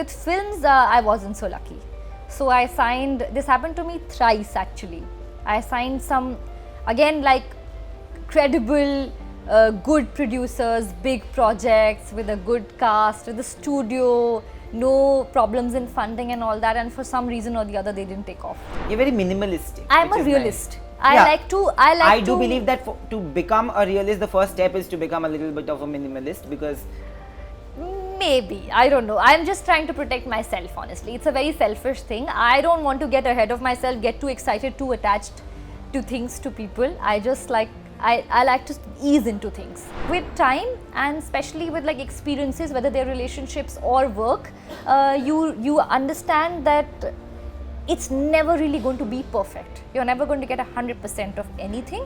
with films, I wasn't so lucky. So I signed, this happened to me thrice actually. I signed some, again, like credible, good producers, big projects with a good cast, with a studio, no problems in funding and all that, and for some reason or the other they didn't take off. You're very minimalistic. I'm a realist. Nice. I do believe that to become a realist, the first step is to become a little bit of a minimalist, because maybe, I don't know. I'm just trying to protect myself, honestly. It's a very selfish thing. I don't want to get ahead of myself, get too excited, too attached to things, to people. I just like, I like to ease into things. With time, and especially with like experiences, whether they're relationships or work, you understand that it's never really going to be perfect. You're never going to get 100% of anything.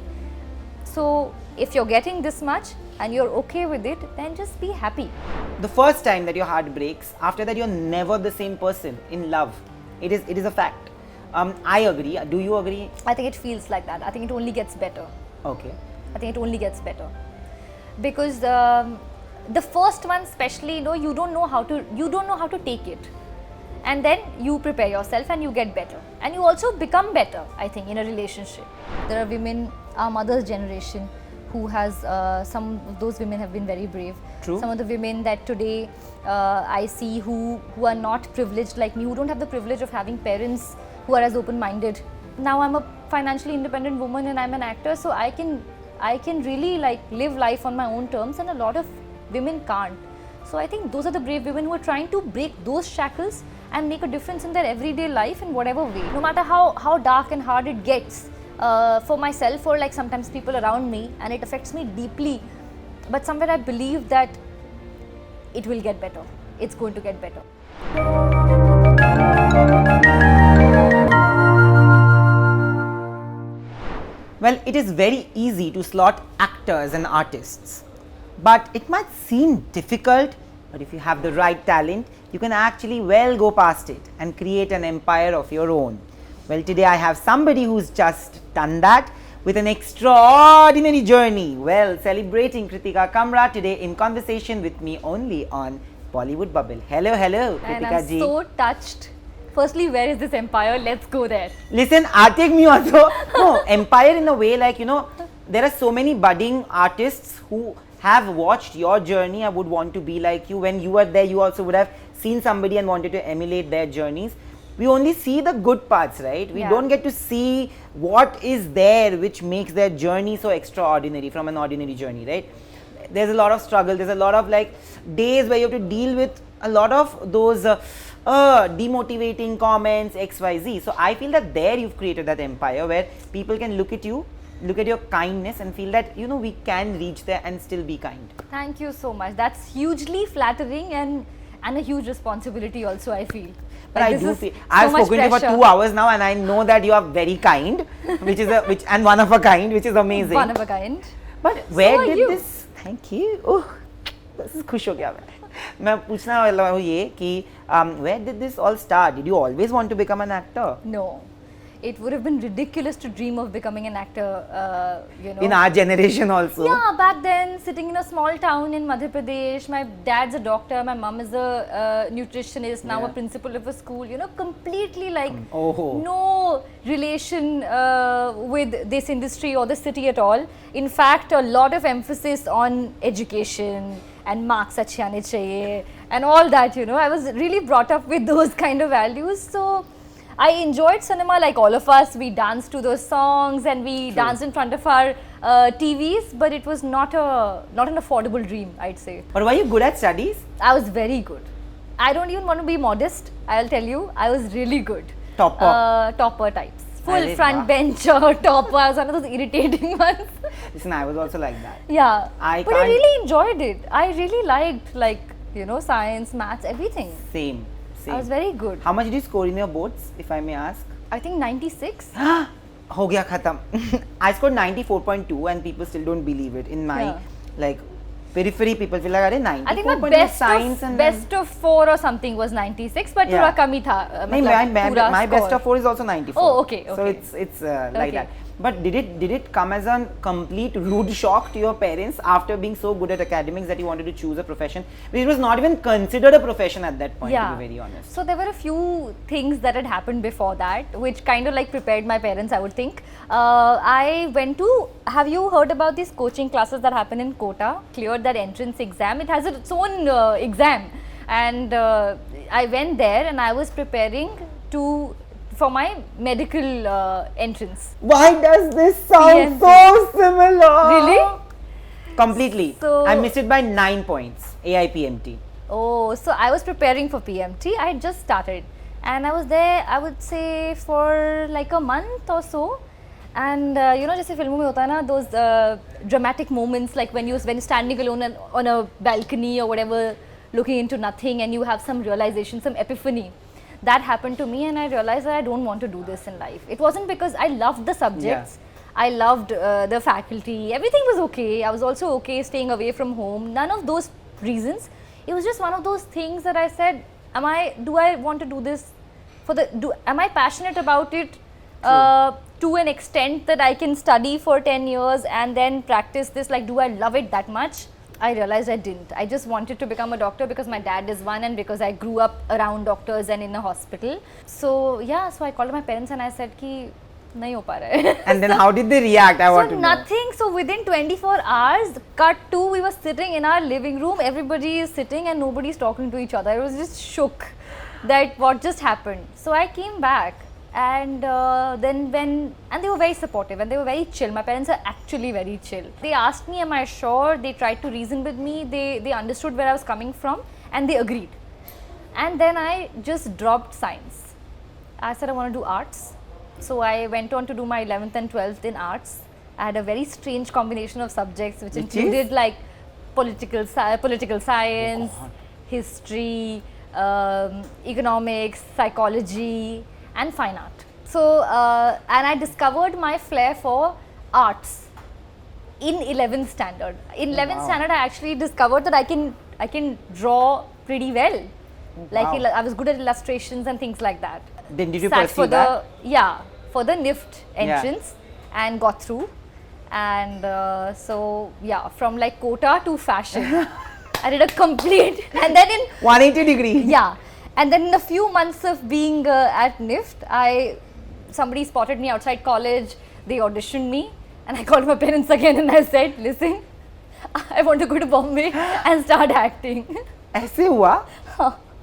So if you're getting this much and you're okay with it, then just be happy. The first time that your heart breaks, after that you're never the same person in love. It is a fact. I agree. Do you agree? I think it feels like that. I think it only gets better. Okay. I think it only gets better. Because the first one especially, you don't know how to take it. And then you prepare yourself and you get better. And you also become better, I think, in a relationship. There are women, our mother's generation, who has, some of those women have been very brave. True. Some of the women that today I see who are not privileged like me, who don't have the privilege of having parents who are as open-minded. Now I'm a financially independent woman and I'm an actor, so I can really like live life on my own terms, and a lot of women can't. So I think those are the brave women who are trying to break those shackles and make a difference in their everyday life in whatever way. No matter how dark and hard it gets for myself or like sometimes people around me, and it affects me deeply, but somewhere I believe that it will get better. It's going to get better. Well, it is very easy to slot actors and artists, but it might seem difficult, but if you have the right talent, you can actually well go past it and create an empire of your own. Well, today I have somebody who's just done that with an extraordinary journey. Well, celebrating Kritika Kamra today in conversation with me only on Bollywood Bubble. Hello, Kritika And I'm ji. so touched. Firstly, where is this empire? Let's go there. Listen, take me also. No, empire in a way, like, there are so many budding artists who have watched your journey. I would want to be like you. When you were there, you also would have seen somebody and wanted to emulate their journeys. We only see the good parts, right? We don't get to see what is there which makes their journey so extraordinary from an ordinary journey, right? There's a lot of struggle. There's a lot of like days where you have to deal with a lot of those demotivating comments, XYZ. So I feel that there you've created that empire where people can look at you, look at your kindness and feel that, we can reach there and still be kind. Thank you so much. That's hugely flattering and a huge responsibility also, I feel. But like I do feel, I've spoken to you for 2 hours now and I know that you are very kind, which is and one of a kind, which is amazing. One of a kind. But where did this, thank you, this is खुश हो गया मैं पूछना वाला हूँ ये कि where did this all start? Did you always want to become an actor? No. It would have been ridiculous to dream of becoming an actor, In our generation also. Yeah, back then, sitting in a small town in Madhya Pradesh, my dad's a doctor, my mom is a nutritionist, now a principal of a school, completely like no relation with this industry or the city at all. In fact, a lot of emphasis on education and marks achhe aane chahiye and all that, I was really brought up with those kind of values. So I enjoyed cinema like all of us. We danced to those songs and we danced in front of our TVs, but it was not an affordable dream, I'd say. But were you good at studies? I was very good. I don't even want to be modest. I'll tell you, I was really good. Topper? Topper types. Full front bencher, topper. I was one of those irritating ones. Listen, I was also like that. Yeah. But I really enjoyed it. I really liked, science, maths, everything. Same. I was very good. How much did you score in your boards, if I may ask? I think 96. Ho gaya khatam. I scored 94.2 and people still don't believe it. In my periphery, people feel like, 94.2 I think my best of 4 or something was 96, but थोड़ा कम ही था. My best of 4 is also 94. Oh, okay. So it's like that. But did it come as a complete rude shock to your parents after being so good at academics that you wanted to choose a profession? It was not even considered a profession at that point, to be very honest. So there were a few things that had happened before that, which kind of like prepared my parents, I would think. I went to, have you heard about these coaching classes that happen in Kota? Cleared that entrance exam. It has its own exam. And I went there and I was preparing for my medical entrance. Why does this sound so similar? Really? Completely. So, I missed it by 9 points. AIPMT. Oh, so I was preparing for PMT. I had just started. And I was there, I would say, for like a month or so. And you know, जैसे फिल्मों में होता है ना, those dramatic moments, like when you're standing alone on a balcony or whatever, looking into nothing, and you have some realization, some epiphany. That happened to me, and I realized that I don't want to do this in life. It wasn't because I loved the subjects. I loved the faculty. Everything was okay. I was also okay staying away from home. None of those reasons. It was just one of those things that I said, do I want to do this am I passionate about it to an extent that I can study for 10 years and then practice this? Like, do I love it that much? I realized I didn't. I just wanted to become a doctor because my dad is one and because I grew up around doctors and in a hospital. So yeah, so I called my parents and I said ki nahi ho pa raha hai. And then how did they react? I want to know. Nothing. So within 24 hours, cut to, we were sitting in our living room. Everybody is sitting and nobody is talking to each other. I was just shook that what just happened. So I came back. And then and they were very supportive and they were very chill. My parents are actually very chill. They asked me, am I sure? They tried to reason with me. They understood where I was coming from and they agreed. And then I just dropped science. I said I want to do arts. So I went on to do my 11th and 12th in arts. I had a very strange combination of subjects which included like political science, history, economics, psychology, and fine art. So, and I discovered my flair for arts in 11th standard. In 11th standard, I actually discovered that I can draw pretty well. Like I was good at illustrations and things like that. Then did you Sat pursue for that? For the NIFT entrance and got through. And so yeah, from like Kota to fashion, I did a complete and then in 180 degree. Yeah. And then in a few months of being at NIFT, somebody spotted me outside college, they auditioned me and I called my parents again and I said, listen, I want to go to Bombay and start acting. ऐसे हुआ?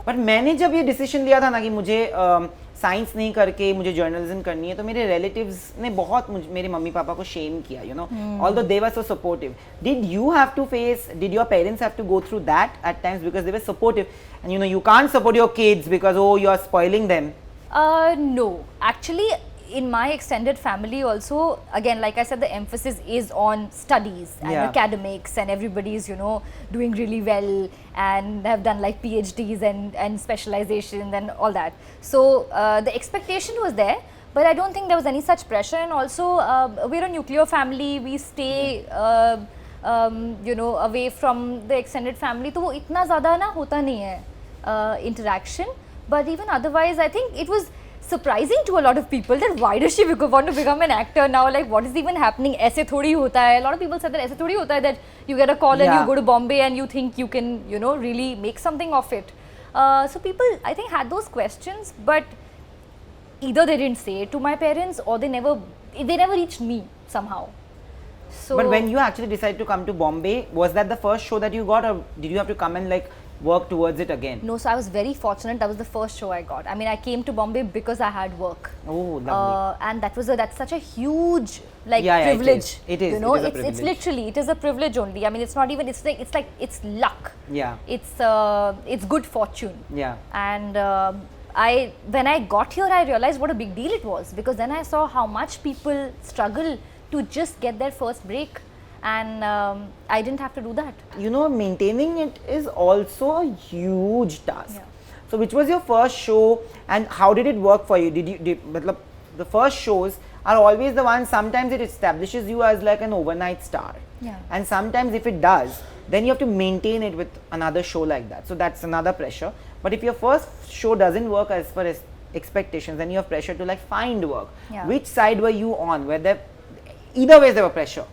But मैंने जब ये decision लिया था ना कि मुझे साइंस नहीं करके मुझे जर्नलिज्म करनी है तो मेरे रिलेटिव्स ने बहुत मेरे मम्मी पापा को शेम किया, you know, although they were so supportive. Did your parents have to go through that at times because they were supportive and you know you can't support your kids because you are spoiling them? No, actually in my extended family also, again, like I said, the emphasis is on studies and academics and everybody is, you know, doing really well and have done like PhDs and specializations and all that. So the expectation was there, but I don't think there was any such pressure. And also we're a nuclear family, we stay you know, away from the extended family, तो वो इतना ज़्यादा ना होता नहीं है interaction. But even otherwise, I think it was surprising to a lot of people that why does she want to become an actor now, like what is even happening, ऐसे थोड़ी होता है. A lot of people said that ऐसे थोड़ी होता है, that you get a call and you go to Bombay and you think you can, you know, really make something of it. So people, I think, had those questions, but either they didn't say it to my parents or they never reached me somehow. So, but when you actually decided to come to Bombay, was that the first show that you got or did you have to come and like work towards it again? No, so I was very fortunate. That was the first show I got. I mean, I came to Bombay because I had work. Oh, lovely. And that's such a huge privilege. It is. You know, it's literally, it is a privilege only. I mean, it's not even. It's luck. Yeah. It's good fortune. Yeah. And when I got here, I realized what a big deal it was, because then I saw how much people struggle to just get their first break. And I didn't have to do that. You know, maintaining it is also a huge task. Yeah. So which was your first show and how did it work for you? The first shows are always the ones, sometimes it establishes you as like an overnight star. Yeah. And sometimes if it does, then you have to maintain it with another show like that. So that's another pressure. But if your first show doesn't work as per expectations, then you have pressure to like find work. Yeah. Which side were you on? either ways there were pressure.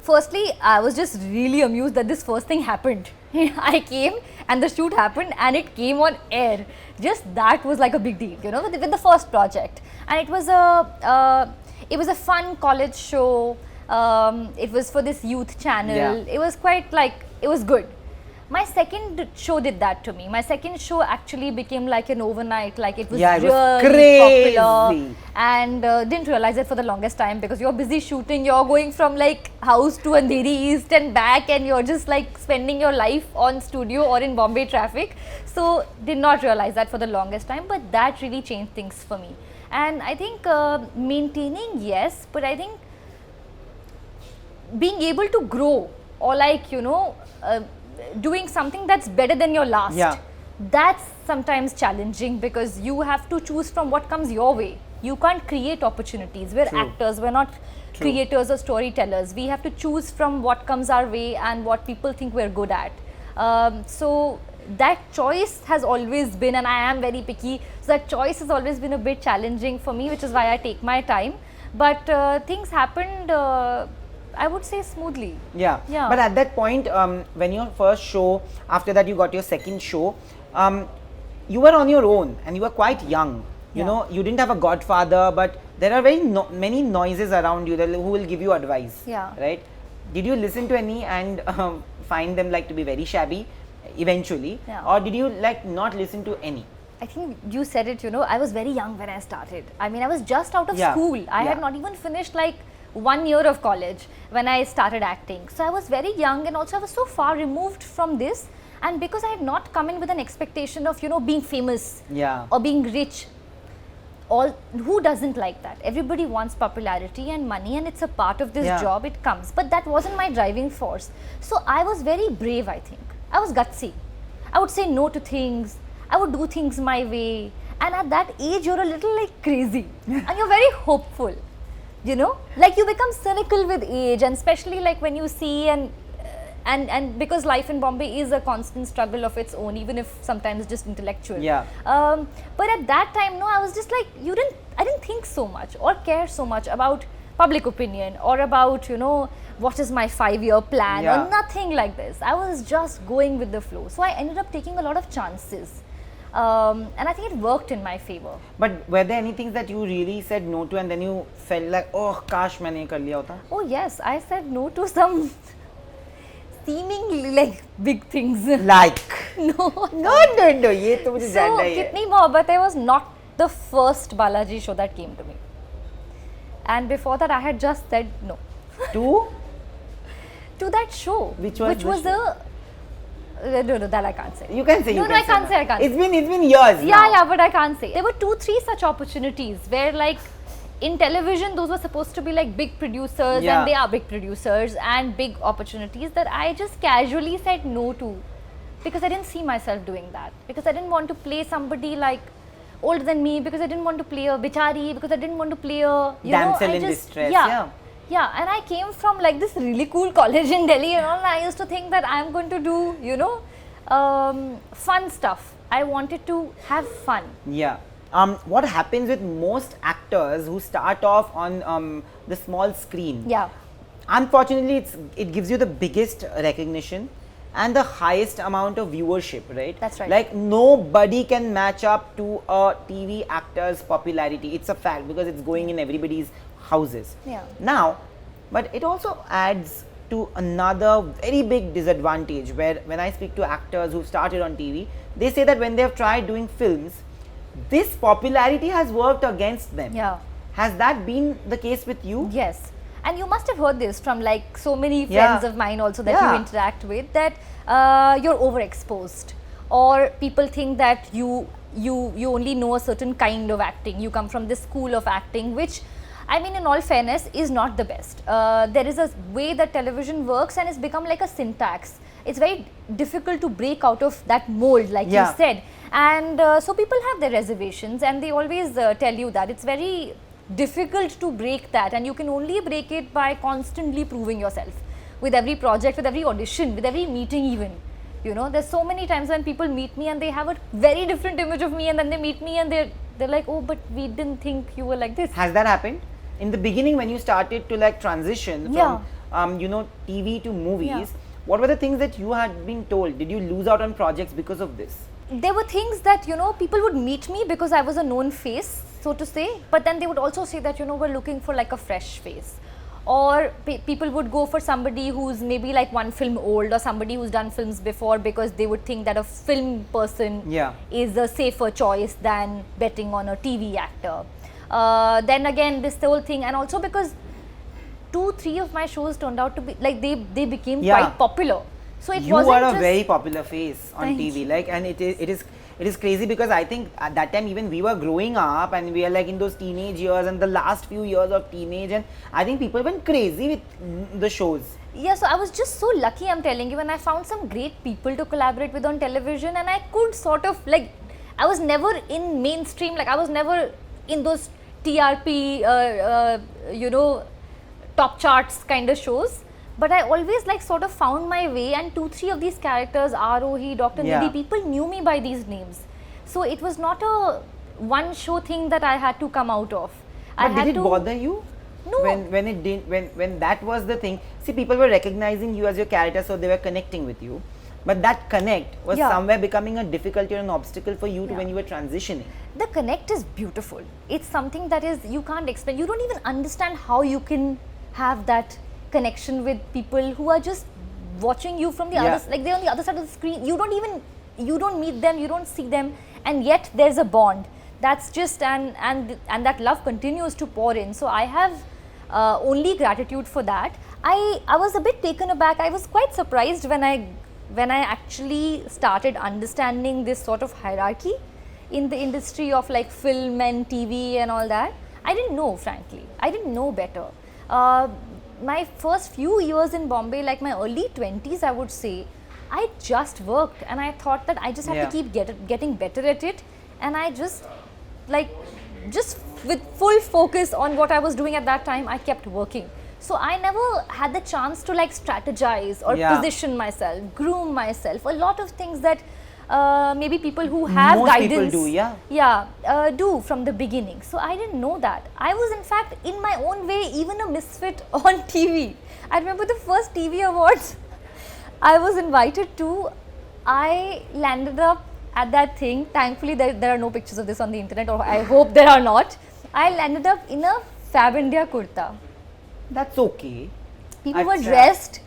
Firstly, I was just really amused that this first thing happened. I came and the shoot happened and it came on air. Just that was like a big deal, you know, with the first project. And it was a fun college show. It was for this youth channel. Yeah. It was quite like, it was good. My second show did that to me. My second show actually became like an overnight, like it was really crazy. popular, and didn't realize it for the longest time because you're busy shooting, you're going from like house to Andheri East and back, and you're just like spending your life on studio or in Bombay traffic. So did not realize that for the longest time, but that really changed things for me. And I think maintaining, yes, but I think being able to grow, or like, you know, doing something that's better than your last, that's sometimes challenging because you have to choose from what comes your way. You can't create opportunities. We're actors, we're not creators or storytellers. We have to choose from what comes our way and what people think we're good at. So that choice has always been, and I am very picky, so that choice has always been a bit challenging for me, which is why I take my time. But things happened, I would say, smoothly. Yeah. But at that point, when your first show, after that you got your second show, you were on your own and you were quite young. You know, you didn't have a godfather, but there are very many noises around you who will give you advice. Right? Did you listen to any and find them like to be very shabby eventually? Or did you like not listen to any? I think you said it, you know, I was very young when I started. I mean, I was just out of school. I had not even finished like 1 year of college when I started acting. So I was very young, and also I was so far removed from this, and because I had not come in with an expectation of, you know, being famous or being rich. Who doesn't like that? Everybody wants popularity and money, and it's a part of this job, it comes. But that wasn't my driving force. So I was very brave, I think. I was gutsy. I would say no to things. I would do things my way. And at that age, you're a little like crazy and you're very hopeful. You know, like you become cynical with age, and especially like when you see and because life in Bombay is a constant struggle of its own, even if sometimes just intellectual. But at that time, no, I was just like, I didn't think so much or care so much about public opinion or about, you know, what is my 5-year plan or nothing like this. I was just going with the flow. So I ended up taking a lot of chances. And I think it worked in my favor. But were there any things that you really said no to and then you felt like, oh, kash maine ye kar liya hota? Oh yes, I said no to some seemingly like big things. Like? No. Ye to mujhe So, janna hai. Kitni Mohabbatein was not the first Balaji show that came to me. And before that, I had just said no. To that show. Which was no, that I can't say. You can say. I can't say. It's been years now. Yeah, but I can't say. There were 2-3 such opportunities where, like, in television, those were supposed to be like big producers, and they are big producers and big opportunities that I just casually said no to because I didn't see myself doing that. Because I didn't want to play somebody like older than me. Because I didn't want to play a bichari. Because I didn't want to play a damsel in distress. Yeah, and I came from like this really cool college in Delhi and all, and I used to think that I'm going to do, you know, fun stuff. I wanted to have fun. Yeah. What happens with most actors who start off on the small screen? Unfortunately, it gives you the biggest recognition and the highest amount of viewership, right? That's right. Like nobody can match up to a TV actor's popularity. It's a fact because it's going in everybody's houses. Now, but it also adds to another very big disadvantage where when I speak to actors who started on TV, they say that when they have tried doing films, this popularity has worked against them. Has that been the case with you? Yes. And you must have heard this from like so many friends of mine also that you interact with, that you're overexposed, or people think that you only know a certain kind of acting. You come from this school of acting, which, I mean, in all fairness, is not the best. There is a way that television works and it's become like a syntax. It's very difficult to break out of that mold, like you said. And so people have their reservations, and they always tell you that it's very difficult to break that, and you can only break it by constantly proving yourself with every project, with every audition, with every meeting even. You know, there's so many times when people meet me and they have a very different image of me, and then they meet me and they're like, oh, but we didn't think you were like this. Has that happened? in the beginning when you started to like transition Yeah. from TV to movies, Yeah. what were the things that you had been told? Did you lose out on projects because of this? There were things that, people would meet me because I was a known face, so to say, but then they would also say that, we're looking for like a fresh face. Or people would go for somebody who's maybe like one film old, or somebody who's done films before, because they would think that a film person is a safer choice than betting on a TV actor. Then again, this whole thing, and also because 2-3 of my shows turned out to be like they became quite popular. So it you wasn't are a just very popular face on Thank TV, you. like, and it is crazy because I think at that time even we were growing up and we are like in those teenage years and the last few years of teenage, and I think people went crazy with the shows. Yeah, so I was just so lucky, I'm telling you, and I found some great people to collaborate with on television, and I could sort of like, I was never in mainstream, like I was never in those TRP, top charts kind of shows, but I always like sort of found my way, and 2-3 of these characters, Arohi, Dr. Yeah. Nidhi, people knew me by these names. So it was not a one show thing that I had to come out of. I But had did it to, bother you? No. When it didn't, when that was the thing. See, people were recognizing you as your character, so they were connecting with you. But that connect was Yeah. somewhere becoming a difficulty or an obstacle for you to Yeah. when you were transitioning. The connect is beautiful. It's something that is, you can't explain. You don't even understand how you can have that connection with people who are just watching you from the Yeah. other, like they're on the other side of the screen. You don't meet them, you don't see them, and yet there's a bond. That's just, and that love continues to pour in. So I have only gratitude for that. I was a bit taken aback. I was quite surprised when I actually started understanding this sort of hierarchy in the industry of like film and TV and all that. I didn't know, frankly. I didn't know better. My first few years in Bombay, like my early 20s, I would say, I just worked, and I thought that I just have Yeah. to keep getting better at it, and I just with full focus on what I was doing at that time, I kept working. So I never had the chance to like strategize or Yeah. position myself, groom myself, a lot of things that maybe people who have Most people guidance do, yeah. do from the beginning. So I didn't know that. I was in fact in my own way even a misfit on TV. I remember the first TV awards I was invited to. I landed up at that thing. Thankfully there are no pictures of this on the internet, or I hope there are not. I landed up in a Fab India kurta. That's okay. People were Achha. dressed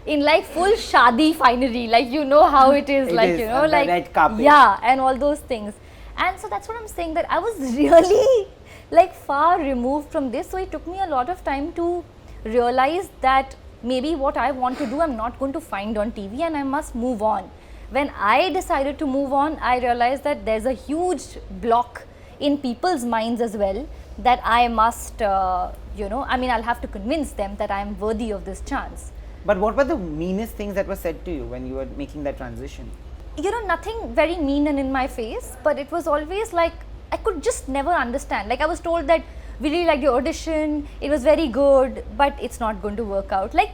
in like full shadi finery, like you know how it is, It like is, you know, on the like red carpet. yeah, and all those things. And so that's what I'm saying, that I was really like far removed from this. So it took me a lot of time to realize that maybe what I want to do, I'm not going to find on TV, and I must move on. When I decided to move on, I realized that there's a huge block in people's minds as well, that I must, I'll have to convince them that I'm worthy of this chance. But what were the meanest things that were said to you when you were making that transition? Nothing very mean and in my face, but it was always like, I could just never understand. Like I was told that we really liked your audition, it was very good, but it's not going to work out. Like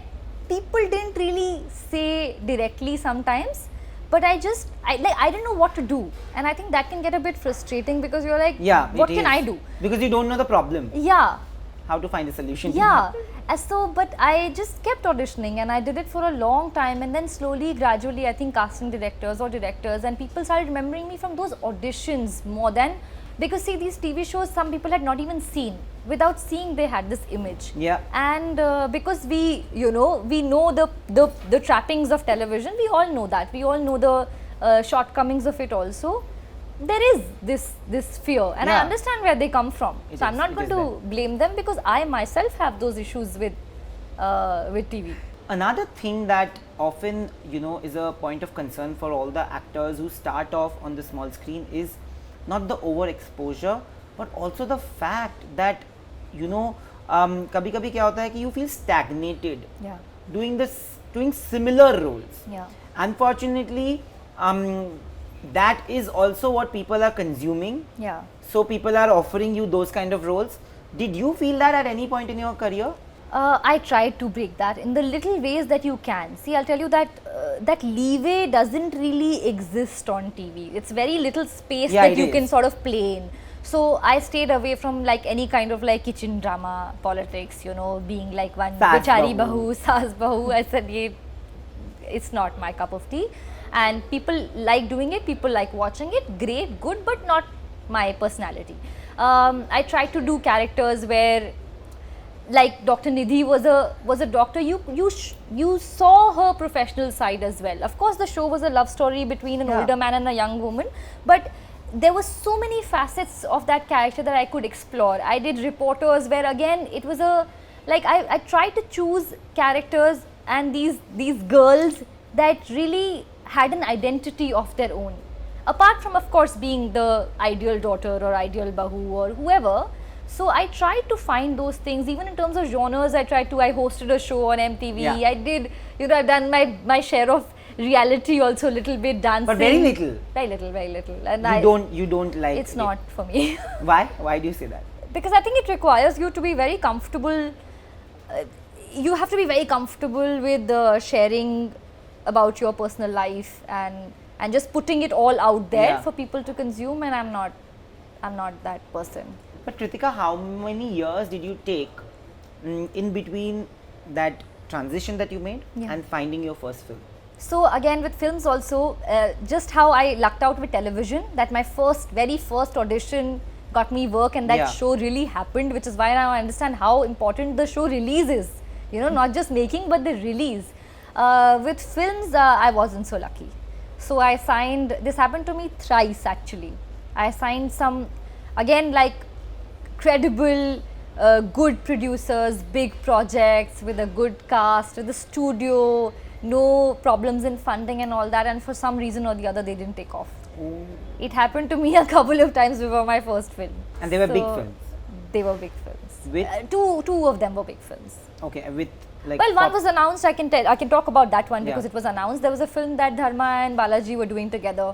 people didn't really say directly sometimes, but I didn't know what to do. And I think that can get a bit frustrating, because you're like, Yeah, what it can is. I do? Because you don't know the problem. Yeah. How to find a solution. Yeah, but I just kept auditioning, and I did it for a long time, and then slowly, gradually, I think casting directors and people started remembering me from those auditions more than, because see, these TV shows some people had not even seen. Without seeing, they had this image. Yeah. And because we know the trappings of television, we all know that. We all know the shortcomings of it also. There is this fear, and I Yeah. understand where they come from. It So I'm is- not it going is to blame them, because I myself have those issues with TV. Another thing that often, is a point of concern for all the actors who start off on the small screen is not the overexposure, but also the fact that, kabhi-kabhi kya hota hai ki you feel stagnated Yeah. doing similar roles. Yeah. Unfortunately, that is also what people are consuming. Yeah. So people are offering you those kind of roles. Did you feel that at any point in your career? I tried to break that in the little ways that you can. See, I'll tell you that that leeway doesn't really exist on TV. It's very little space Yeah, that it you is. can sort of play in. So I stayed away from like any kind of like kitchen drama, politics, you know, being like one Saas bichari bahu. bahu, saas bahu. I said, it's not my cup of tea. And people like doing it, people like watching it, great, good, but not my personality. I tried to do characters where, like Dr. Nidhi was a doctor. You saw her professional side as well. Of course, the show was a love story between an older man and a young woman, but there were so many facets of that character that I could explore. I did reporters where again it was a like I tried to choose characters and these girls that really had an identity of their own. Apart from, of course, being the ideal daughter or ideal bahu or whoever. So I tried to find those things, even in terms of genres. I hosted a show on MTV. Yeah. I did, you know, I've done my share of reality also, a little bit, dancing. But very little. Very little, very little. And You don't like it's it. not for me. Why? Why do you say that? Because I think it requires you to be very comfortable. You have to be very comfortable with sharing about your personal life and just putting it all out there for people to consume, and I'm not that person. But Kritika, how many years did you take in between that transition that you made and finding your first film? So again, with films also, just how I lucked out with television, that my very first audition got me work, and that show really happened, which is why now I understand how important the show release is. You know, not just making, but the release. With films, I wasn't so lucky. So I signed, this happened to me thrice actually. I signed some, again, like credible, good producers, big projects with a good cast, with a studio, no problems in funding and all that, and for some reason or the other they didn't take off. Ooh. It happened to me a couple of times before my first film. And they were big films? They were big films. With? Two of them were big films. Okay, with like... Well, one was announced, I can talk about that one because Yeah. it was announced. There was a film that Dharma and Balaji were doing together,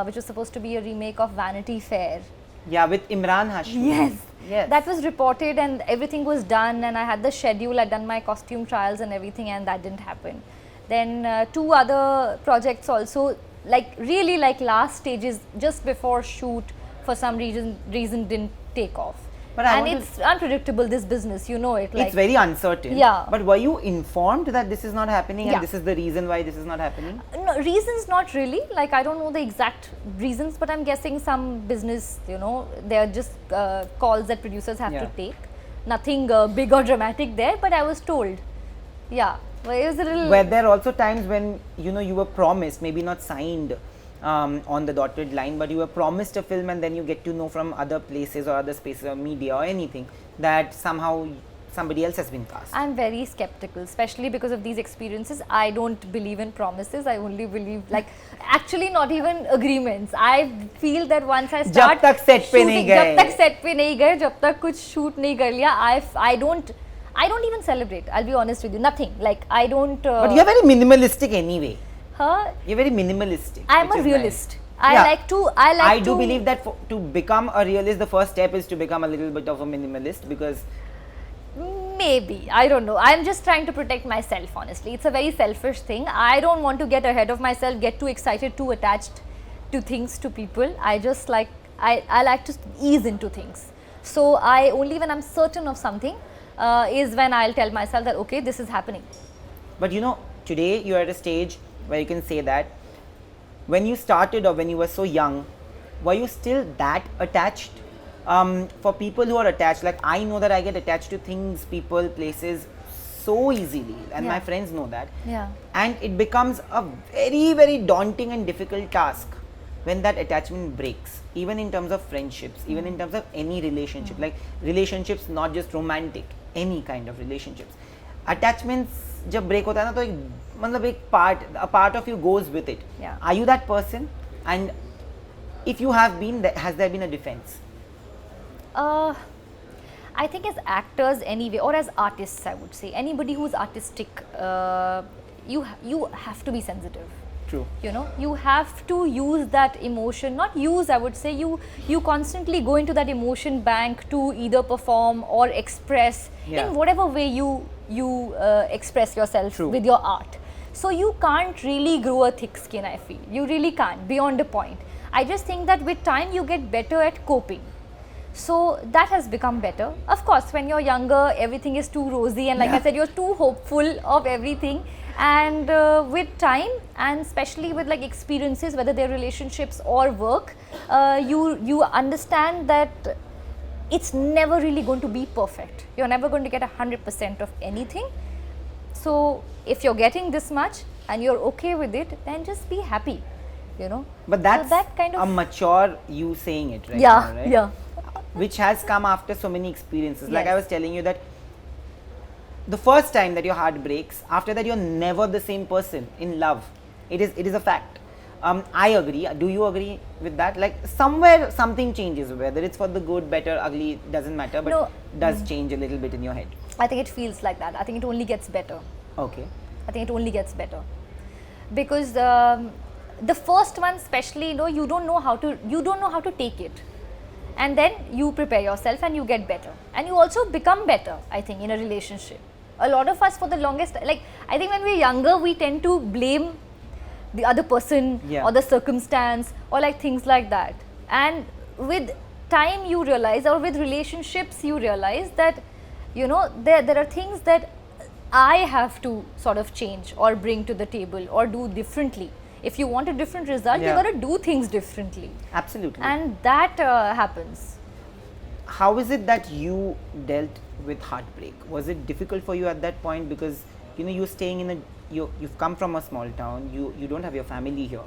which was supposed to be a remake of Vanity Fair. Yeah, with Imran Hashmi. Yes. That was reported and everything was done, and I had the schedule, I'd done my costume trials and everything, and that didn't happen. Then two other projects also, like really like last stages, just before shoot, for some reason didn't take off. But it's unpredictable, this business, you know it. Like, it's very uncertain. Yeah. But were you informed that this is not happening Yeah. and this is the reason why this is not happening? No, reasons not really, like I don't know the exact reasons, but I'm guessing some business, you know, they're just calls that producers have to take. Nothing big or dramatic there, but I was told. Yeah, well, it was a little... Were there also times when, you know, you were promised, maybe not signed on the dotted line, but you were promised a film and then you get to know from other places or other spaces or media or anything that somehow somebody else has been cast? I'm very skeptical, especially because of these experiences. I don't believe in promises. I only believe, like, actually not even agreements. I feel that once I start जब तक set पे नहीं गए, जब तक set पे नहीं गए, जब तक कुछ shoot नहीं कर लिया, I don't even celebrate. I'll be honest with you. Nothing. Like, I don't... but you're very minimalistic anyway. Huh? You're very minimalistic. I'm which a is realist. nice. I do to believe that to become a realist, the first step is to become a little bit of a minimalist, because maybe, I don't know. I'm just trying to protect myself, honestly. It's a very selfish thing. I don't want to get ahead of myself, get too excited, too attached to things, to people. I just like, I like to ease into things. So I only when I'm certain of something is when I'll tell myself that, okay, this is happening. But you know, today you're at a stage where you can say that when you started or when you were so young, were you still that attached? For people who are attached, like I know that I get attached to things, people, places so easily, and my friends know that. Yeah. And it becomes a very, very daunting and difficult task when that attachment breaks, even in terms of friendships, even in terms of any relationship, like relationships, not just romantic, any kind of relationships. Attachments जब break होता है ना, तो एक मतलब एक a part of you goes with it. Yeah. Are you that person? And if you have been, has there been a defense? I think as actors anyway, or as artists, I would say, anybody who's artistic, you have to be sensitive. True. You know, you have to use that emotion, not use, I would say, you constantly go into that emotion bank to either perform or express in whatever way you express yourself with your art. So you can't really grow a thick skin, I feel. You really can't, beyond a point. I just think that with time you get better at coping. So that has become better. Of course, when you're younger, everything is too rosy, and like I said, you're too hopeful of everything. And with time, and especially with like experiences, whether they're relationships or work, you understand that it's never really going to be perfect. You're never going to get 100% of anything. So if you're getting this much and you're okay with it, then just be happy, you know. But that's so that kind of a mature you saying it, right? yeah, now, right? yeah. Which has come after so many experiences. Like I Yes. was telling you that the first time that your heart breaks, after that you're never the same person in love. It is a fact. I agree. Do you agree with that? Like somewhere something changes, whether it's for the good, better, ugly, doesn't matter, but No. does change a little bit in your head. I think it feels like that. I think it only gets better. Okay. I think it only gets better because the first one, especially, you don't know how to take it, and then you prepare yourself and you get better, and you also become better. I think in a relationship, a lot of us for the longest, like I think when we're younger, we tend to blame the other person or the circumstance or like things like that. And with time, you realize, or with relationships, you realize that there are things that I have to sort of change or bring to the table or do differently. If you want a different result, you got to do things differently. Absolutely. And that happens. How is it that you dealt with heartbreak? Was it difficult for you at that point? Because you're staying in you've come from a small town. You don't have your family here.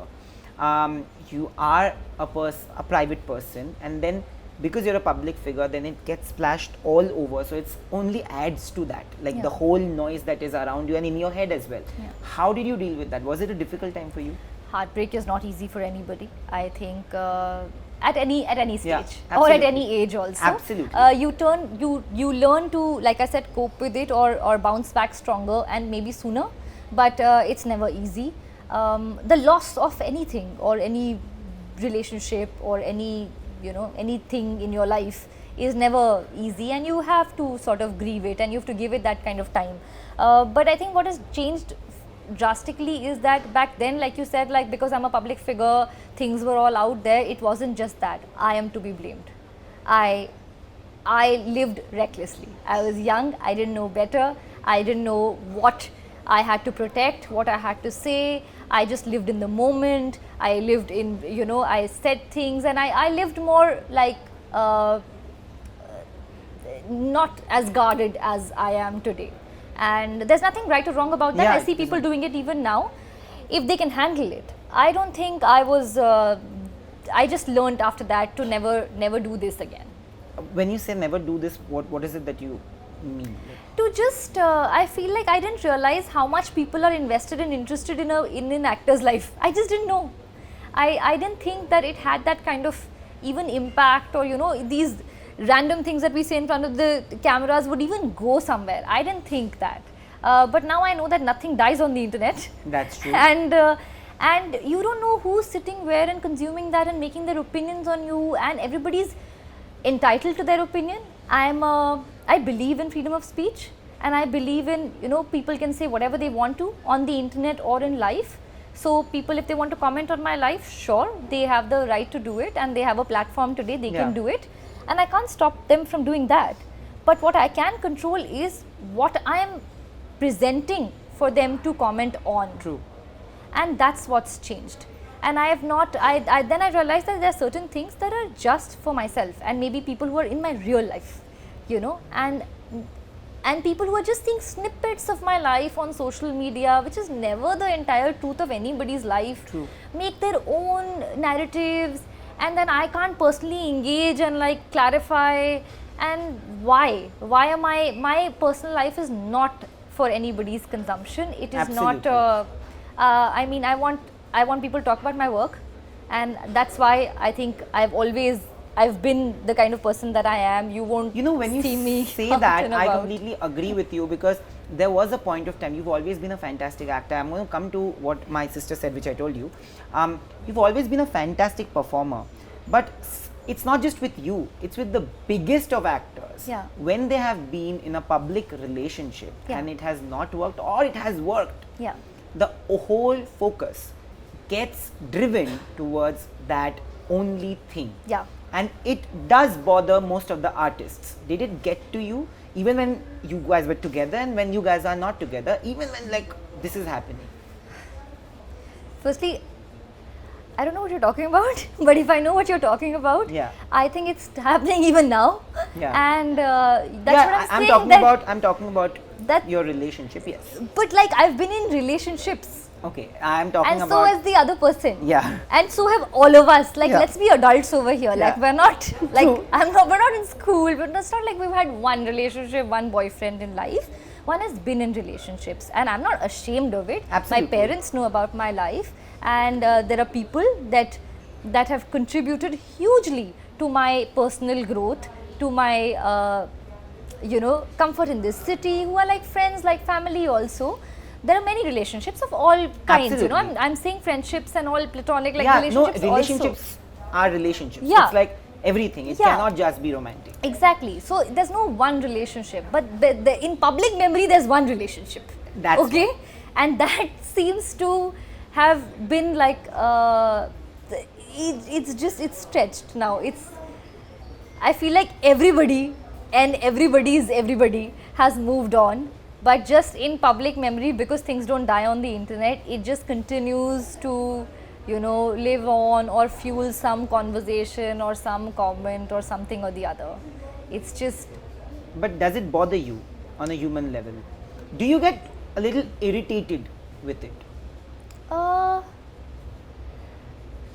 You are a private person, and then because you're a public figure, then it gets splashed all over. So it's only adds to that, like the whole noise that is around you and in your head as well. How did you deal with that? Was it a difficult time for you? Heartbreak is not easy for anybody. I think at any stage or at absolutely. any age also. Absolutely. You learn to, like I said, cope with it or bounce back stronger and maybe sooner. But it's never easy. The loss of anything or any relationship or anything in your life is never easy, and you have to sort of grieve it and you have to give it that kind of time. But I think what has changed drastically is that back then, like you said, like because I'm a public figure, things were all out there. It wasn't just that I am to be blamed. I lived recklessly. I was young. I didn't know better. I didn't know what I had to protect, what I had to say. I just lived in the moment. I lived in, I said things, and I lived more like not as guarded as I am today. And there's nothing right or wrong about that. I see people doing it even now, if they can handle it. I don't think I was, I just learned after that to never do this again. When you say never do this, what is it that you mean? To just, I feel like I didn't realize how much people are invested and interested in an actor's life. I just didn't know. I didn't think that it had that kind of even impact, or these random things that we say in front of the cameras would even go somewhere. I didn't think that. But now I know that nothing dies on the internet. That's true. And you don't know who's sitting where and consuming that and making their opinions on you, and everybody's entitled to their opinion. I believe in freedom of speech, and I believe in, people can say whatever they want to on the internet or in life. So people, if they want to comment on my life, sure, they have the right to do it, and they have a platform today, they can do it, and I can't stop them from doing that. But what I can control is what I am presenting for them to comment on. True. And that's what's changed. And I have not, then I realized that there are certain things that are just for myself, and maybe people who are in my real life, and people who are just seeing snippets of my life on social media, which is never the entire truth of anybody's life. True. Make their own narratives, and then I can't personally engage and like clarify. And why am my personal life is not for anybody's consumption. It is Absolutely. not, I mean, I want people to talk about my work, and that's why I think I've been the kind of person that I am. You won't when you see me say out that, and I about. completely agree with you, because there was a point of time, you've always been a fantastic actor. I'm going to come to what my sister said, which I told you. You've always been a fantastic performer, but it's not just with you, it's with the biggest of actors. Yeah. When they have been in a public relationship and it has not worked, or it has worked, the whole focus gets driven towards that only thing. Yeah. and it does bother most of the artists. Did it get to you even when you guys were together and when you guys are not together, even when like this is happening? Firstly, I don't know what you're talking about, but if I know what you're talking about, Yeah. I think it's happening even now. Yeah. And that's what I'm saying. I'm talking about that- your relationship, yes. But like I've been in relationships, Okay, I'm talking and so about. has the other person. Yeah. And so have all of us. Like Yeah. let's be adults over here. Like Yeah. we're not like True. we're not in school, but it's not like we've had one relationship, one boyfriend in life. One has been in relationships, and I'm not ashamed of it. Absolutely. My parents know about my life, and there are people that have contributed hugely to my personal growth, to my comfort in this city, who are like friends, like family also. There are many relationships of all kinds. You know, Absolutely. I'm saying friendships and all platonic, like Yeah, relationships. no, relationships are relationships. Yeah. It's like everything. It Yeah. cannot just be romantic. Exactly. So there's no one relationship, but in public memory, there's one relationship. That's okay, and that seems to have been like it's stretched now. I feel like everybody and everybody has moved on, but just in public memory, because things don't die on the internet, it just continues to live on or fuel some conversation or some comment or something or the other. It's just, But does it bother you on a human level? Do you get a little irritated with it?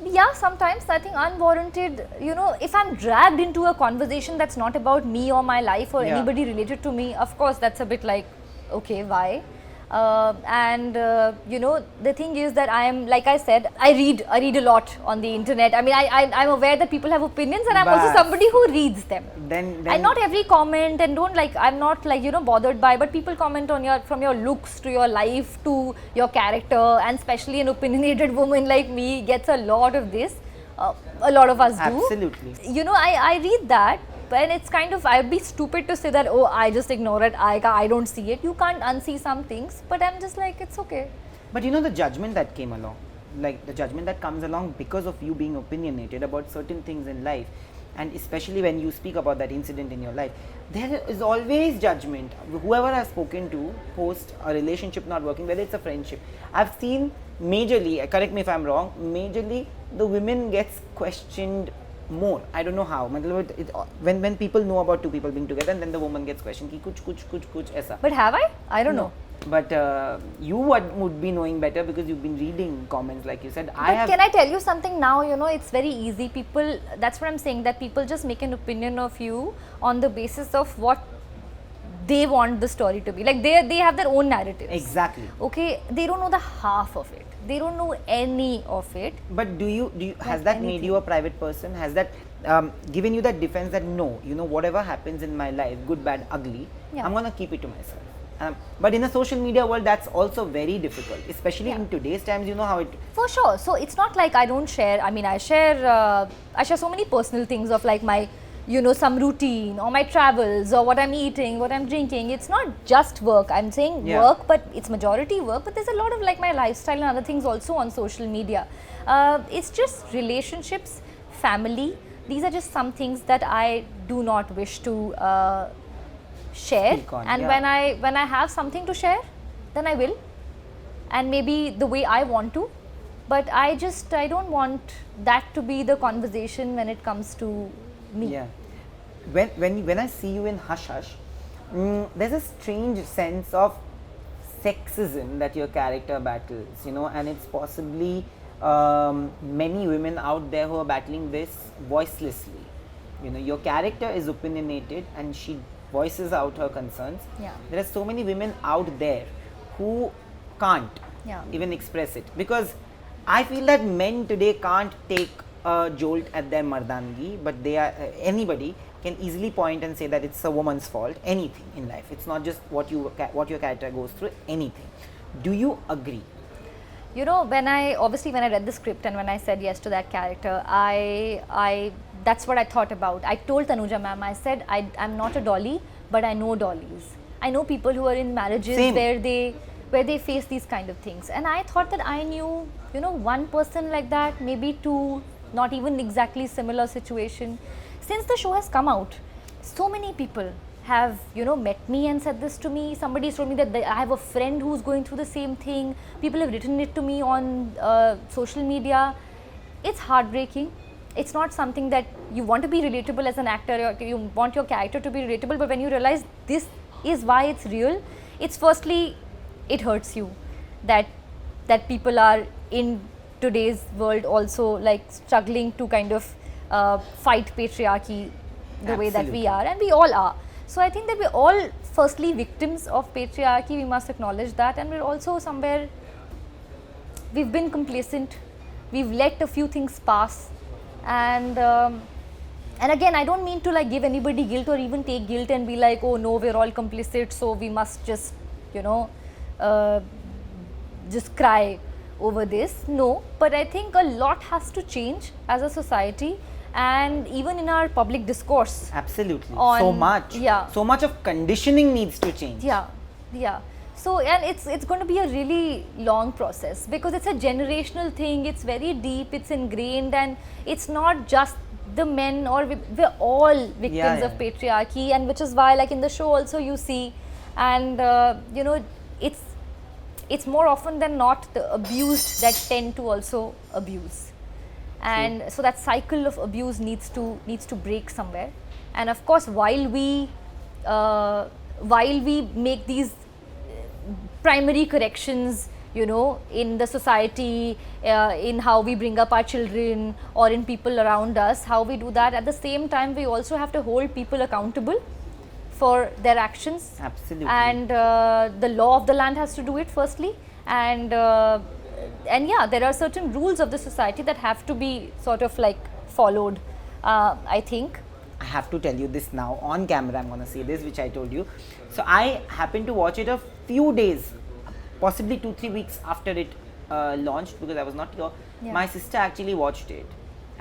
yeah, sometimes I think unwarranted, if I'm dragged into a conversation that's not about me or my life or Yeah. anybody related to me, of course that's a bit like, okay, why? The thing is that like I said, I read a lot on the internet. I mean, I'm aware that people have opinions, and I'm also But somebody who reads them. Then And not every comment, and I'm not like bothered by, but people comment on from your looks to your life to your character, and especially an opinionated woman like me gets a lot of this. A lot of us do. Absolutely. I read that, and it's kind of, I'd be stupid to say that, oh, I just ignore it, I don't see it. You can't unsee some things, but I'm just like, it's okay. But the judgment that came along, like the judgment that comes along because of you being opinionated about certain things in life, and especially when you speak about that incident in your life, there is always judgment. Whoever I've spoken to post a relationship not working, whether it's a friendship, I've seen majorly, correct me if I'm wrong, majorly the women gets questioned more. I don't know how. When people know about two people being together, and then the woman gets questioned, ki kuch aisa. But have I? I don't know. But you would be knowing better because you've been reading comments, like you said. Can I tell you something now? It's very easy. People, that's what I'm saying, that people just make an opinion of you on the basis of what they want the story to be. Like they have their own narratives. Exactly. Okay, they don't know the half of it. They don't know any of it. But do you has that made you a private person? Has that given you that defense that no, whatever happens in my life, good, bad, ugly, Yeah. I'm gonna keep it to myself. But in the social media world, that's also very difficult, especially in today's times. You know how it. For sure. So it's not like I don't share. I mean, I share so many personal things of like my, some routine or my travels or what I'm eating, what I'm drinking. It's not just work. I'm saying Yeah. work, but it's majority work. But there's a lot of like my lifestyle and other things also on social media. It's just relationships, family. These are just some things that I do not wish to share. Speak on, And yeah. when I have something to share, then I will. And maybe the way I want to. But I don't want that to be the conversation when it comes to me. Yeah. When I see you in Hush Hush, there's a strange sense of sexism that your character battles, and it's possibly many women out there who are battling this voicelessly. Your character is opinionated and she voices out her concerns. Yeah. There are so many women out there who can't Yeah. even express it, because I feel that men today can't take a jolt at their mardangi, but they are anybody can easily point and say that it's a woman's fault. Anything in life, it's not just what your character goes through. Anything. Do you agree? When I read the script and when I said yes to that character, I that's what I thought about. I told Tanuja ma'am, I said, I'm not a dolly, but I know dollies. I know people who are in marriages Same. where they face these kind of things. And I thought that I knew, one person like that, maybe two, not even exactly similar situation. Since the show has come out, so many people have met me and said this to me. Somebody told me that I have a friend who's going through the same thing. People have written it to me on social media. It's heartbreaking. It's not something that you want to be relatable as an actor, or you want your character to be relatable, but when you realize this is why it's real, it's firstly, it hurts you that people are in today's world also like struggling to kind of fight patriarchy the way that we Absolutely. are, and we all are. So I think that we're all firstly victims of patriarchy. We must acknowledge that, and we're also somewhere, we've been complacent. We've let a few things pass, and again, I don't mean to like give anybody guilt or even take guilt and be like, oh no, we're all complicit, so we must just just cry over this. No, but I think a lot has to change as a society, and even in our public discourse. Absolutely. On- So much. yeah. So much of conditioning needs to change. Yeah. So, and it's going to be a really long process because it's a generational thing. It's very deep. It's ingrained, and it's not just the men, or we're all victims of patriarchy, and which is why, like in the show, also you see, and it's more often than not the abused that tend to also abuse, and so that cycle of abuse needs to break somewhere. And of course, while we make these primary corrections, in the society, in how we bring up our children or in people around us, how we do that, at the same time we also have to hold people accountable for their actions. Absolutely. And the law of the land has to do it firstly, and yeah, there are certain rules of the society that have to be sort of like followed, I think. I have to tell you this now on camera. I'm going to say this, which I told you. So I happened to watch it a few days, possibly 2-3 weeks after it launched, because I was not here. Yeah. My sister actually watched it,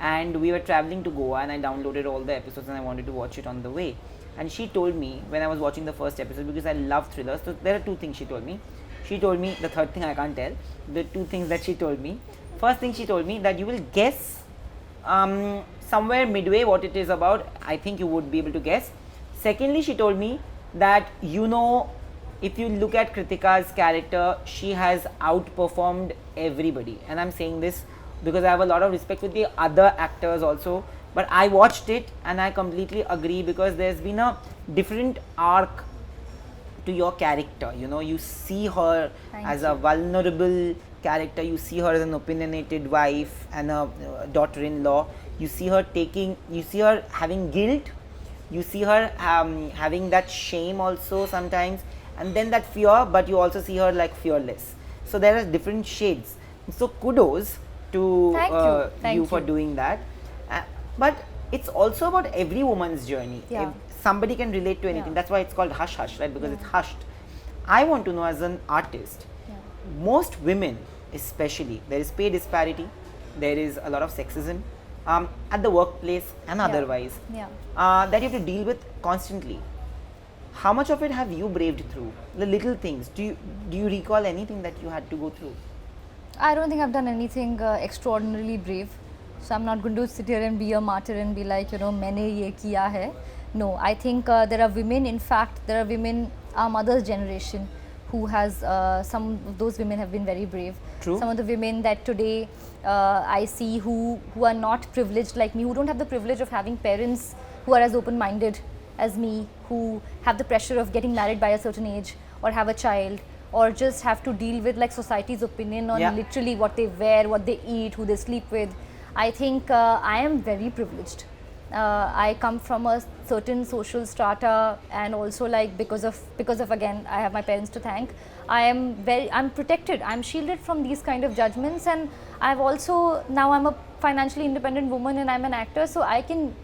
and we were traveling to Goa, and I downloaded all the episodes and I wanted to watch it on the way. And she told me when I was watching the first episode, because I love thrillers, so there are two things she told me. She told me, the third thing I can't tell, the two things that she told me. First thing she told me, that you will guess somewhere midway what it is about. I think you would be able to guess. Secondly, she told me that if you look at Kritika's character, she has outperformed everybody, and I'm saying this because I have a lot of respect for the other actors also, but I watched it and I completely agree, because there's been a different arc to your character. You see her as a vulnerable character, you see her as an opinionated wife and a daughter-in-law, you see her having guilt, you see her having that shame also sometimes, and then that fear, but you also see her like fearless. So there are different shades. So kudos to Thank you you. for doing that. But it's also about every woman's journey. Yeah. If somebody can relate to anything. Yeah. That's why it's called hush hush, right? Because it's hushed. I want to know, as an artist, most women especially, there is pay disparity, there is a lot of sexism at the workplace and otherwise, that you have to deal with constantly. How much of it have you braved through? The little things. Do you recall anything that you had to go through? I don't think I've done anything extraordinarily brave. So I'm not going to sit here and be a martyr and be like, maine ye kiya hai. No, I think there are women, in fact, there are women, our mother's generation, who has, some of those women have been very brave. True. Some of the women that today I see who are not privileged like me, who don't have the privilege of having parents who are as open-minded as me, who have the pressure of getting married by a certain age or have a child, or just have to deal with like society's opinion on literally what they wear, what they eat, who they sleep with. I think I am very privileged. I come from a certain social strata, and also like because of again, I have my parents to thank. I'm protected, I'm shielded from these kind of judgments, and I've also, now I'm a financially independent woman and I'm an actor, so I can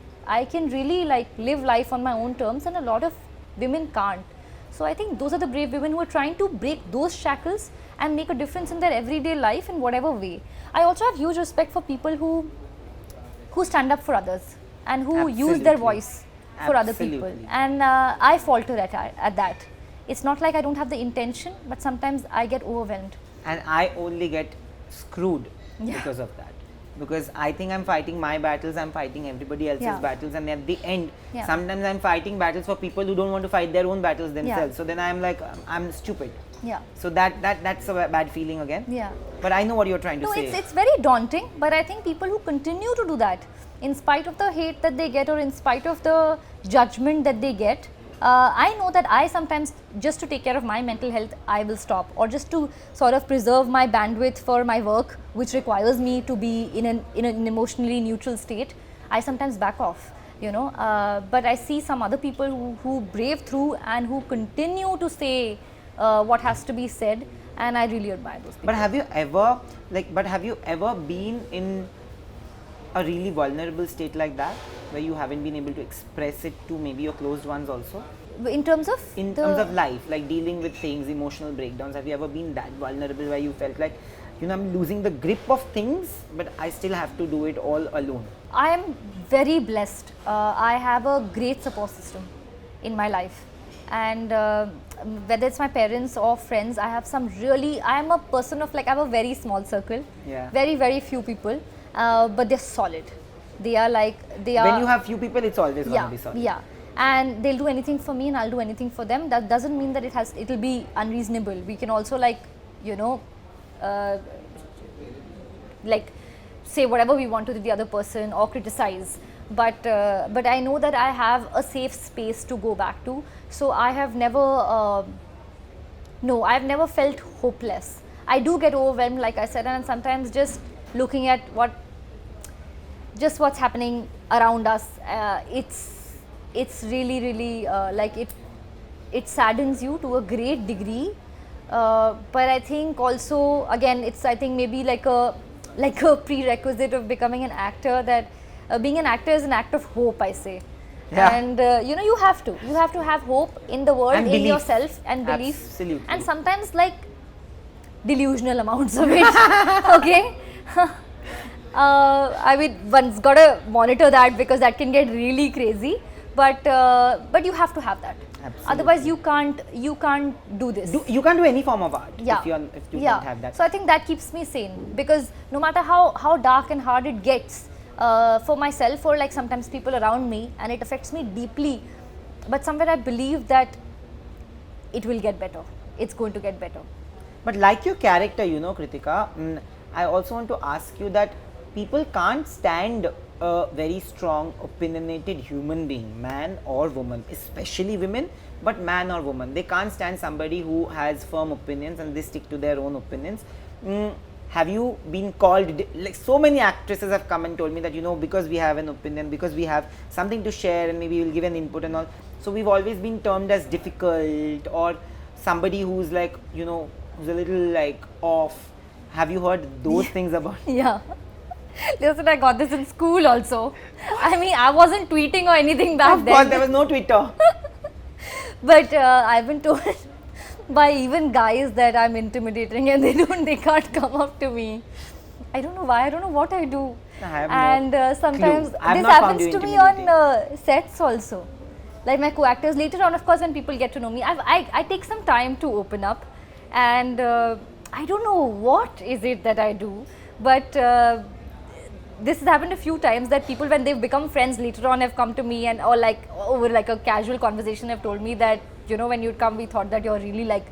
really like live life on my own terms, and a lot of women can't. So I think those are the brave women who are trying to break those shackles and make a difference in their everyday life in whatever way. I also have huge respect for people who stand up for others and who use their voice for other people, and I falter at that. It's not like I don't have the intention, but sometimes I get overwhelmed. And I only get screwed because of that. because I think I'm fighting my battles, I'm fighting everybody else's Yeah. battles, and at the end, Yeah. sometimes I'm fighting battles for people who don't want to fight their own battles themselves. Yeah. So then I'm like, I'm stupid. Yeah. So that's a bad feeling again. Yeah. But I know what you're trying to No, say. it's very daunting, but I think people who continue to do that, in spite of the hate that they get or in spite of the judgment that they get, I know that I sometimes, just to take care of my mental health, I will stop, or just to sort of preserve my bandwidth for my work, which requires me to be in an emotionally neutral state, I sometimes back off, you know. But I see some other people who brave through and who continue to say what has to be said, and I really admire those people. But have you ever been in a really vulnerable state like that, where you haven't been able to express it to maybe your closed ones also? In terms of Terms of life, like dealing with things, emotional breakdowns, have you ever been that vulnerable where you felt like, you know, I'm losing the grip of things, but I still have to do it all alone? I am very blessed. I have a great support system in my life, and whether it's my parents or friends, I have some really. I am a person of, like, I have a very small circle. Yeah. Very few people, but they're solid. They are like they are. When you have few people, it's always yeah, gonna be solid. yeah, and they'll do anything for me, and I'll do anything for them. That doesn't mean that it'll be unreasonable. We can also, like, you know, like, say whatever we want to the other person or criticize, but I know that I have a safe space to go back to. So I have never I've never felt hopeless. I do get overwhelmed, like I said, and sometimes just looking at what's happening around us, it's really like it saddens you to a great degree, but I think also, again, it's, I think, maybe like a prerequisite of becoming an actor, that being an actor is an act of hope, I say. Yeah. And you know, you have to have hope in the world, And in belief. yourself, and belief. Absolutely. And sometimes, like, delusional amounts of it. Okay. I mean, one's got to monitor that, because that can get really crazy. But you have to have that. Absolutely. Otherwise, you can't do this. You can't do any form of art Yeah. if you Yeah. don't have that. So I think that keeps me sane, because no matter how dark and hard it gets for myself, or like sometimes people around me, and it affects me deeply, but somewhere I believe that it will get better. It's going to get better. But like your character, you know, Kritika, I also want to ask you that people can't stand a very strong, opinionated human being, man or woman, especially women, but man or woman. They can't stand somebody who has firm opinions and they stick to their own opinions. Have you been called, like so many actresses have come and told me that, you know, because we have an opinion, because we have something to share and maybe we'll give an input and all, so we've always been termed as difficult, or somebody who's like, you know, who's a little like off. Have you heard those things about? Yeah. Listen, I got this in school also. I mean, I wasn't tweeting or anything back Of then. course, there was no Twitter. But I've been told by even guys that I'm intimidating, and they can't come up to me. I don't know why. I don't know what I do. I have no And sometimes clue. I've this not found happens you to me on intimidating. sets also. Like my co-actors, later on, of course, when people get to know me, I take some time to open up, and I don't know what is it that I do, but this has happened a few times, that people, when they've become friends later on, have come to me, and or like over like a casual conversation, have told me that, you know, when you'd come, we thought that you're really like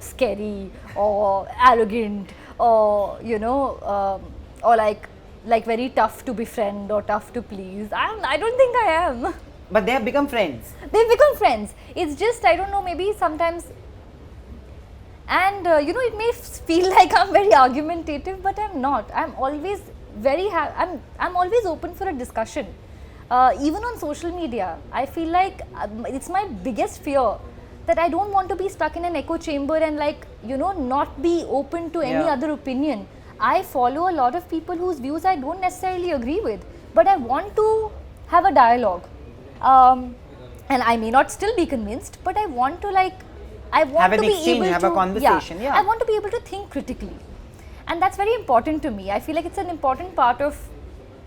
scary or arrogant, or you know, or like very tough to befriend or tough to please. I don't think I am. But they have become friends. They've become friends. It's just, I don't know, maybe sometimes, and you know, it may feel like I'm very argumentative, but I'm not. I'm always I'm always open for a discussion. Even on social media, I feel like it's my biggest fear that I don't want to be stuck in an echo chamber and, like, you know, not be open to any Yeah. other opinion. I follow a lot of people whose views I don't necessarily agree with, but I want to have a dialogue. And I may not still be convinced, but I want to, like, I want Have an to be exchange, able have to, a conversation, yeah. I want to be able to think critically, and that's very important to me. I feel like it's an important part of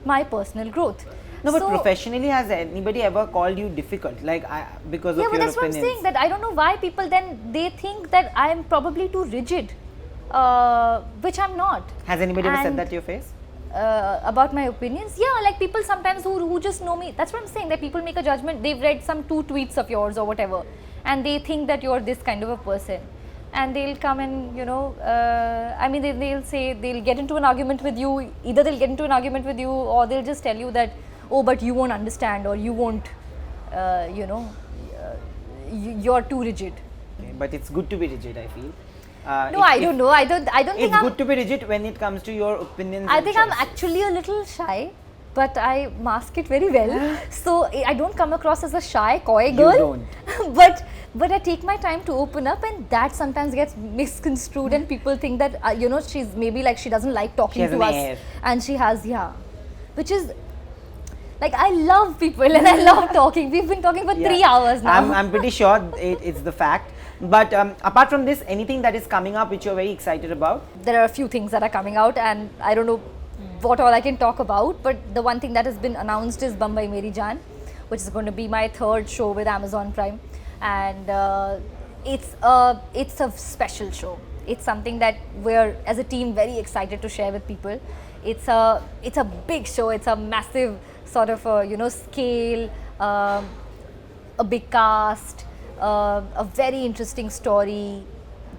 my personal growth. No, but So- professionally, has anybody ever called you difficult, like because yeah, of but your that's what I'm opinions? saying, that I don't know why people then they think that I am probably too rigid, which I'm not. Has anybody ever said And- that to your face? about my opinions. Yeah, like people sometimes who just know me. That's what I'm saying. That people make a judgment. They've read some 2 tweets of yours or whatever, and they think that you're this kind of a person, and they'll come and I mean they'll say they'll get into an argument with you. Either they'll get into an argument with you, or they'll just tell you that, oh, but you won't understand, or you won't, you're too rigid. Okay, but it's good to be rigid, I feel. No, I don't know. I don't think it's I'm good to be rigid when it comes to your opinions. I and think I'm choices. actually a little shy, but I mask it very well. So I don't come across as a shy, coy girl. don't. but I take my time to open up, and that sometimes gets misconstrued, and people think that she's maybe like she doesn't like talking has to an us, air. and she has which is like I love people and I love talking. We've been talking for 3 hours now. I'm pretty sure it's the fact. But apart from this, anything that is coming up which you're very excited about? There are a few things that are coming out, and I don't know what all I can talk about, but the one thing that has been announced is Bombay Meri Jaan, which is going to be my 3rd show with Amazon Prime, and it's a special show. It's something that we're as a team very excited to share with people. It's a big show. It's a massive sort of scale, a big cast. A very interesting story,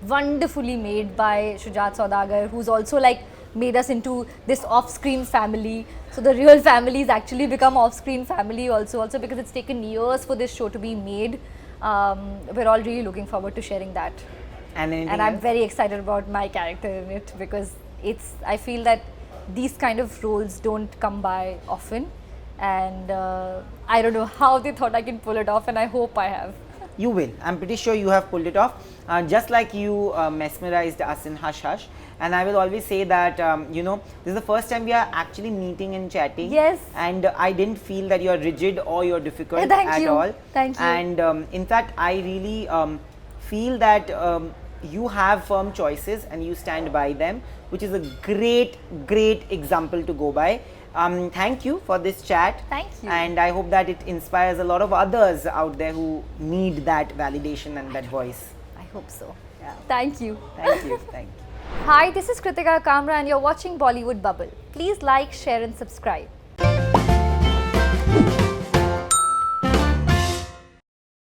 wonderfully made by Shujat Saudagar, who's also like made us into this off-screen family. So the real families actually become off-screen family also because it's taken years for this show to be made. We're all really looking forward to sharing that. And I'm very excited about my character in it, because I feel that these kind of roles don't come by often, and I don't know how they thought I can pull it off, and I hope I have. You will. I'm pretty sure you have pulled it off. Just like you mesmerized us in Hush Hush. And I will always say that, this is the first time we are actually meeting and chatting. Yes. And I didn't feel that you're rigid or you're difficult Thank you. all. Thank you. And in fact, I really feel that you have firm choices and you stand by them, which is a great, great example to go by. Thank you for this chat. Thank you. And I hope that it inspires a lot of others out there who need that validation and that voice. I hope so. Yeah. Thank you. Thank you. Thank you. Hi, this is Kritika Kamra, and you're watching Bollywood Bubble. Please like, share and subscribe.